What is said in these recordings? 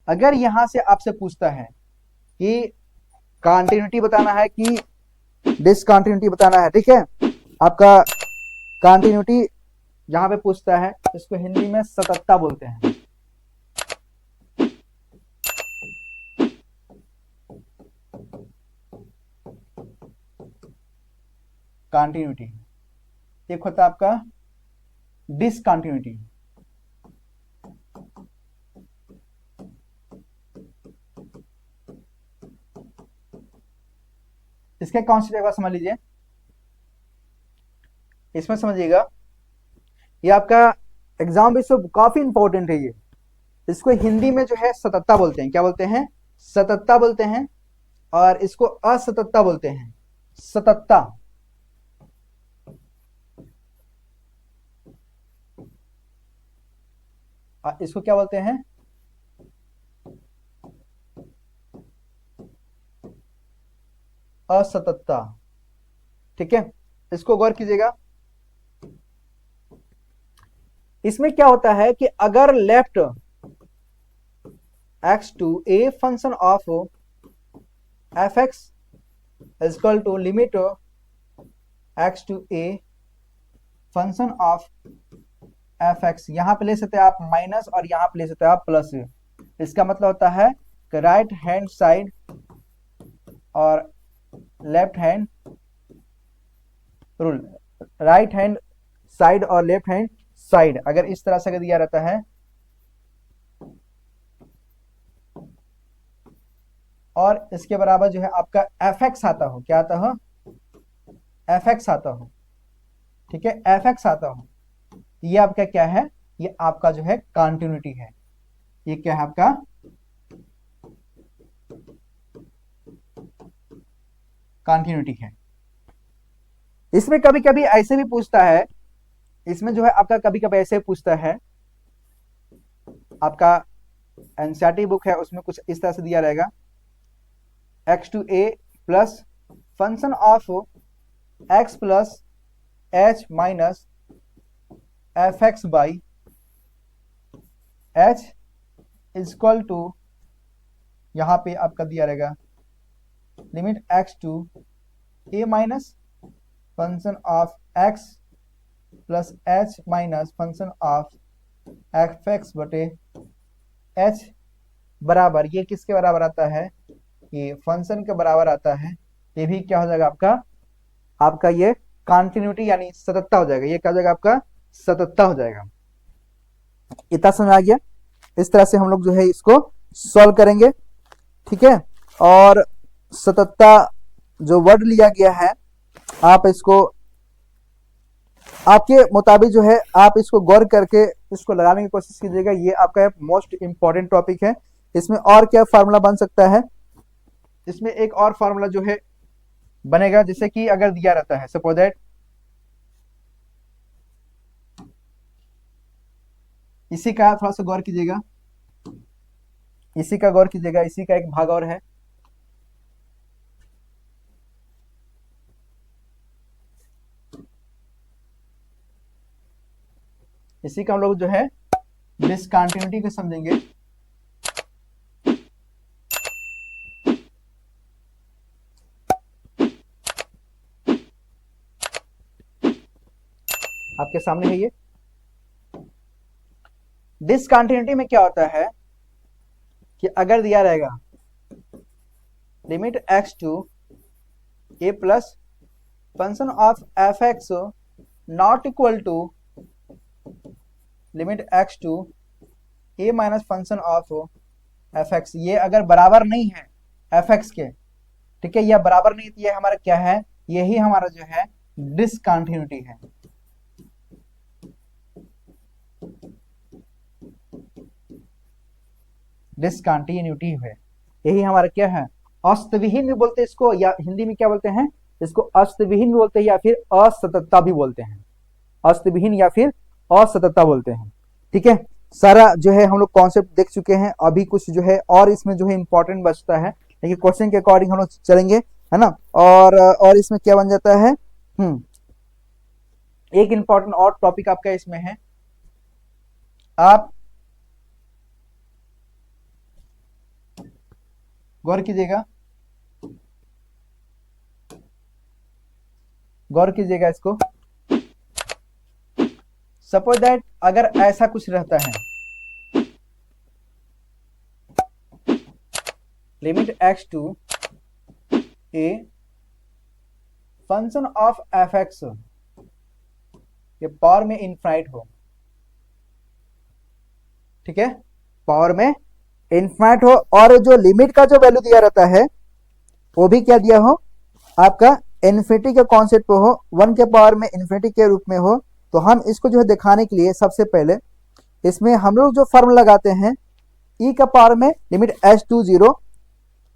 अगर यहां से आपसे पूछता है कि कॉन्टिन्यूटी बताना है कि डिसकॉन्टिन्यूटी बताना है, ठीक है, आपका कॉन्टिन्यूटी यहां पे पूछता है, इसको हिंदी में सततता बोलते हैं। कॉन्टिन्यूटी। एक होता है आपका डिसकॉन्टिन्यूटी। इसके कौन सी जगह समझ लीजिए, इसमें समझिएगा, ये आपका एग्जाम भी सब काफी इंपॉर्टेंट है ये। इसको हिंदी में जो है सततता बोलते हैं। क्या बोलते हैं? सततता बोलते हैं। और इसको असततता बोलते हैं। सततता। इसको क्या बोलते हैं? असततता। ठीक है, इसको गौर कीजिएगा। इसमें क्या होता है कि अगर left x to a function of fx is equal to limit x to a function of fx, यहां पे ले सकते हैं आप माइनस और यहां पे ले सकते हैं आप प्लस। इसका मतलब होता है कि राइट हैंड साइड और left hand rule, right hand side और लेफ्ट हैंड साइड अगर इस तरह से दिया रहता है और इसके बराबर जो है आपका fx आता हो, क्या आता हो? fx आता हो। ठीक है, fx आता हो, ये आपका क्या है? ये आपका जो है कॉन्टिन्यूटी है। ये क्या है आपका? कॉन्टिन्यूटी है। इसमें कभी कभी ऐसे भी पूछता है, इसमें जो है आपका कभी कभी ऐसे पूछता है, आपका एनसीईआरटी बुक है उसमें कुछ इस तरह से दिया रहेगा, x to a plus function of x plus h minus fx by h is equal to, यहां पे आपका दिया रहेगा limit x to a minus function of x plus h minus function of fx बटे h बराबर, ये किसके बराबर आता है? ये फंक्शन के बराबर आता है। ये भी क्या हो जाएगा आपका? आपका ये कॉन्टिन्यूटी यानी सततता हो जाएगा। ये क्या हो जाएगा आपका? सततता हो जाएगा। इतना समझ आ गया? इस तरह से हम लोग जो है इसको सॉल्व करेंगे। ठीक है, और सततता जो वर्ड लिया गया है, आप इसको आपके मुताबिक जो है आप इसको गौर करके इसको लगाने की कोशिश कीजिएगा। ये आपका मोस्ट इंपॉर्टेंट टॉपिक है। इसमें और क्या फार्मूला बन सकता है? इसमें एक और फार्मूला जो है बनेगा, जैसे कि अगर दिया रहता है सपोज दैट, इसी का थोड़ा सा गौर कीजिएगा, इसी का गौर कीजिएगा, इसी का एक भाग और है। इसी का हम लोग जो है डिसकंटिन्यूटी को समझेंगे। आपके सामने है ये। डिसकंटिन्यूटी में क्या होता है कि अगर दिया रहेगा limit x to a plus function of fx not equal to limit x to a minus function of fx, ये अगर बराबर नहीं है fx के, ठीक है, यह बराबर नहीं, ये हमारा क्या है? यही हमारा जो है डिसकंटिन्यूटी है। डिसकंटिन्यूटी है, यही हमारा क्या है? अस्तविहीन भी बोलते हैं इसको, या हिंदी में क्या बोलते हैं इसको? अस्तविहीन भी बोलते हैं या फिर असततता भी बोलते हैं। अस्तविहीन या फिर असततता बोलते हैं। ठीक है, सारा जो है हम लोग कॉन्सेप्ट देख चुके हैं। अभी कुछ जो है और इसमें जो है इंपॉर्टेंट बचता है, लेकिन क्वेश्चन के अकॉर्डिंग हम लोग चलेंगे, है ना। और इसमें क्या बन जाता है, एक इंपॉर्टेंट और टॉपिक आपका इसमें है, आप गौर कीजिएगा, गौर कीजिएगा इसको। सपोज दैट अगर ऐसा कुछ रहता है, limit x to a function of f x, ये पावर में इनफाइनाइट हो, ठीक है, पावर में इनफाइनाइट हो, और जो लिमिट का जो वैल्यू दिया रहता है वो भी क्या दिया हो, आपका इन्फिनिटी के कॉन्सेप्ट पे हो, 1 के पावर में इन्फिनिटी के रूप में हो। तो हम इसको जो है दिखाने के लिए सबसे पहले इसमें हम लोग जो फॉर्मूला लगाते हैं e का पावर में लिमिट h टू 0,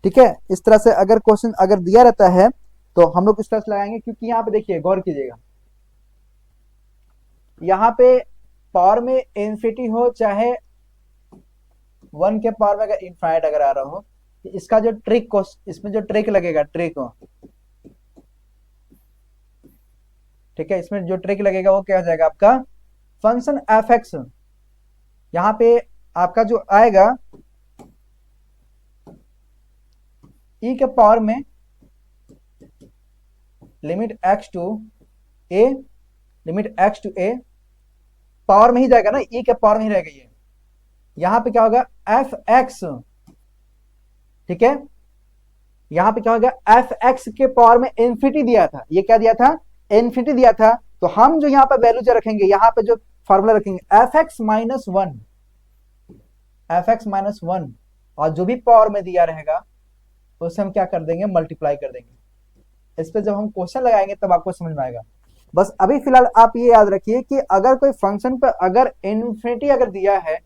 ठीक है। इस तरह से अगर क्वेश्चन अगर दिया रहता है तो हम लोग इस तरह से लगाएंगे, क्योंकि यहाँ पे देखिए गौर कीजिएगा, यहाँ पे पावर में इन्फिनिटी हो चाहे 1 के पावर में अगर इनफाइनाइट अगर आ रहा हो, तो इसका जो ट्रिक को, इसमें जो ट्रिक लगेगा, ट्रिक हो, ठीक है, इसमें जो ट्रिक लगेगा वो क्या हो जाएगा आपका फंक्शन एफ एक्स। यहां पे आपका जो आएगा e के पावर में limit x to a, limit x to a power में ही जाएगा ना, e के पावर में ही रहेगा ये। यहां पे क्या होगा एफ एक्स, ठीक है, यहां पे क्या होगा एफ एक्स के पावर में इन्फिनिटी दिया था, ये क्या दिया था, इन्फिनिटी दिया था। तो हम जो यहाँ पे वैल्यू जो रखेंगे, यहाँ पे जो फॉर्मूला रखेंगे F x minus 1, F x minus 1, और जो भी पावर में दिया रहेगा उससे हम क्या कर देंगे, मल्टीप्लाई कर देंगे। इस पे जब हम क्वेश्चन लगाएंगे तब आपको समझ में आएगा। बस अभी फिलहाल आप ये याद रखिए कि अगर कोई फंक्शन पे अगर इन्फिनिटी अगर दिया है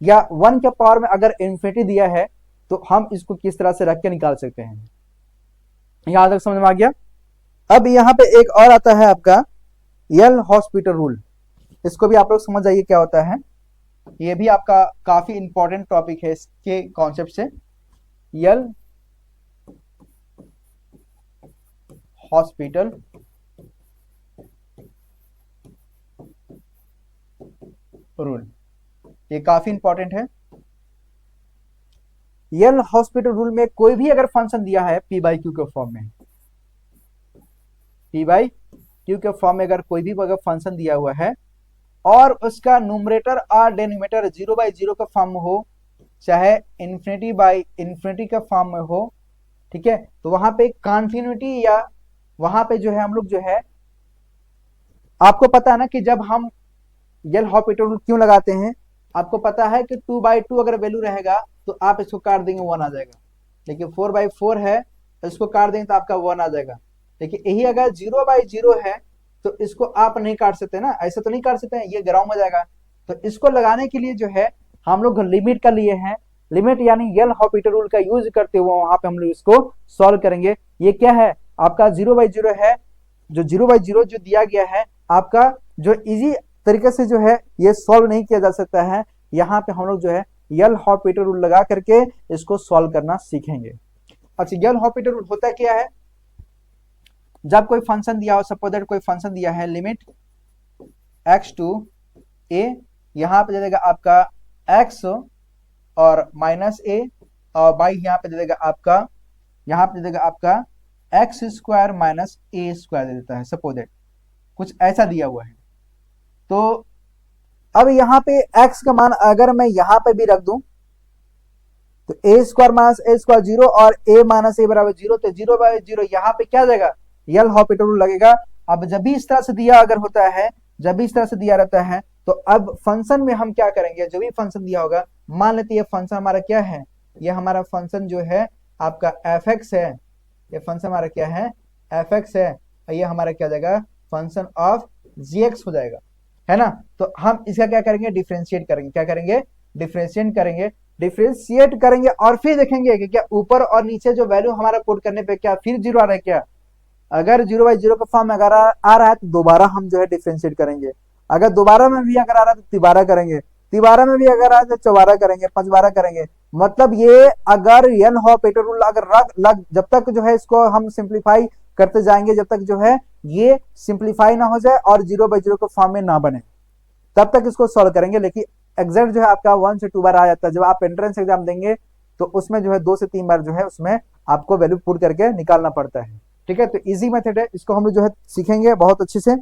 या 1 के पावर में अगर इन्फिनिटी दिया है तो हम इसको किस तरह से रख के निकाल सकते हैं। यहां तक समझ में आ गया। अब यहाँ पे एक और आता है आपका यल हॉस्पिटल रूल, इसको भी आप लोग समझ जाइए क्या होता है। ये भी आपका काफी इंपॉर्टेंट टॉपिक है इसके कॉन्सेप्ट से। यल हॉस्पिटल रूल, ये काफी इंपॉर्टेंट है। यल हॉस्पिटल रूल में कोई भी अगर फंक्शन दिया है p बाई क्यू के फॉर्म में, p बाई क्यू के फॉर्म में अगर कोई भी अगर फंक्शन दिया हुआ है और उसका न्यूमरेटर और डेनोमिनेटर 0 बाई 0 का फॉर्म में हो, चाहे इन्फिनिटी बाई इन्फिनिटी का फॉर्म में हो, ठीक है, तो वहां पे कंटिन्यूटी या वहां पे जो है हम लोग जो है, आपको पता है ना कि जब हम यल हॉस्पिटल रूल क्यों लगाते हैं, आपको पता है कि 2 बाई 2 अगर वैल्यू रहेगा तो आप इसको काट देंगे 1 आ जाएगा, लेकिन 4 बाई 4 है तो इसको काट देंगे तो आपका 1 आ जाएगा। लेकिन यही अगर 0 बाई 0 है तो इसको आप नहीं काट सकते ना, ऐसे तो नहीं काट सकते हैं, ये ग्राउंड में जाएगा। तो इसको लगाने के लिए जो है हम लोग लिमिट का लिए हैं, लिमिट यानी यल हॉस्पिटल रूल का यूज करते हुए वहां पे हम लोग इसको सॉल्व करेंगे। ये क्या है आपका 0 बाई 0 है, जो 0 बाई 0 जो दिया गया है आपका, जो इजी तरीके से जो है ये सॉल्व नहीं किया जा सकता है। यहाँ पे हम लोग जो है यल हॉस्पिटल रूल लगा करके इसको सॉल्व करना सीखेंगे। अच्छा, यल हॉस्पिटल रूल होता क्या है, जब कोई फंक्शन दिया हो, सपोज दैट कोई फंक्शन दिया है लिमिट x टू a, यहाँ पे दे देगा आपका x और माइनस a, और बाई यहाँ पे दे देगा आपका, यहाँ पे दे देगा आपका x square minus a square दे देता है, सपोज दैट कुछ ऐसा दिया हुआ है। तो अब यहाँ पे x का मान अगर मैं यहाँ पे भी रख दूं तो a square minus a square 0 और a माइनस a बराबर 0, तो 0 बाई 0 यहाँ पे क्या जाएगा, यल हॉस्पिटल रूल लगेगा। अब जब भी इस तरह से दिया अगर होता है, जब भी इस तरह से दिया रहता है, तो अब फंक्शन में हम क्या करेंगे, जो भी फंक्शन दिया होगा, मान लेते ये फंक्शन हमारा क्या है, ये हमारा फंक्शन जो है आपका एफ एक्स है, ये फंक्शन हमारा क्या है एफ एक्स है, और ये हमारा क्या जाएगा फंक्शन ऑफ जी एक्स हो जाएगा, है ना। तो हम इसका क्या करेंगे, डिफ्रेंशिएट करेंगे, क्या करेंगे, डिफ्रेंशिएट करेंगे, डिफ्रेंशिएट करेंगे और फिर देखेंगे कि क्या ऊपर और नीचे जो वैल्यू हमारा पुट करने पे क्या फिर 0 आ रहा है क्या। अगर 0 बाई 0 का फॉर्म अगर आ रहा है तो दोबारा हम जो है डिफ्रेंशिएट करेंगे, अगर दोबारा में भी अगर आ रहा है तो तिबारा करेंगे, तिबारा में भी अगर आ रहा है तो चौबारा करेंगे, पंचबारा करेंगे। मतलब ये अगर यल हॉस्पिटल रूल अगर लग जब तक जो है इसको हम सिंप्लीफाई करते जाएंगे, जब तक जो है ये सिंप्लीफाई ना हो जाए और 0 बाई 0 के फॉर्म में ना बने, तब तक इसको सॉल्व करेंगे। लेकिन एग्जैक्ट जो है आपका 1 से 2 बार आ जाता है। जब आप एंट्रेंस एग्जाम देंगे तो उसमें जो है 2 से 3 बार जो है उसमें आपको वैल्यू पुट करके निकालना पड़ता है। ठीक है, तो इजी मेथड है, इसको हम लोग जो है सीखेंगे बहुत अच्छे से।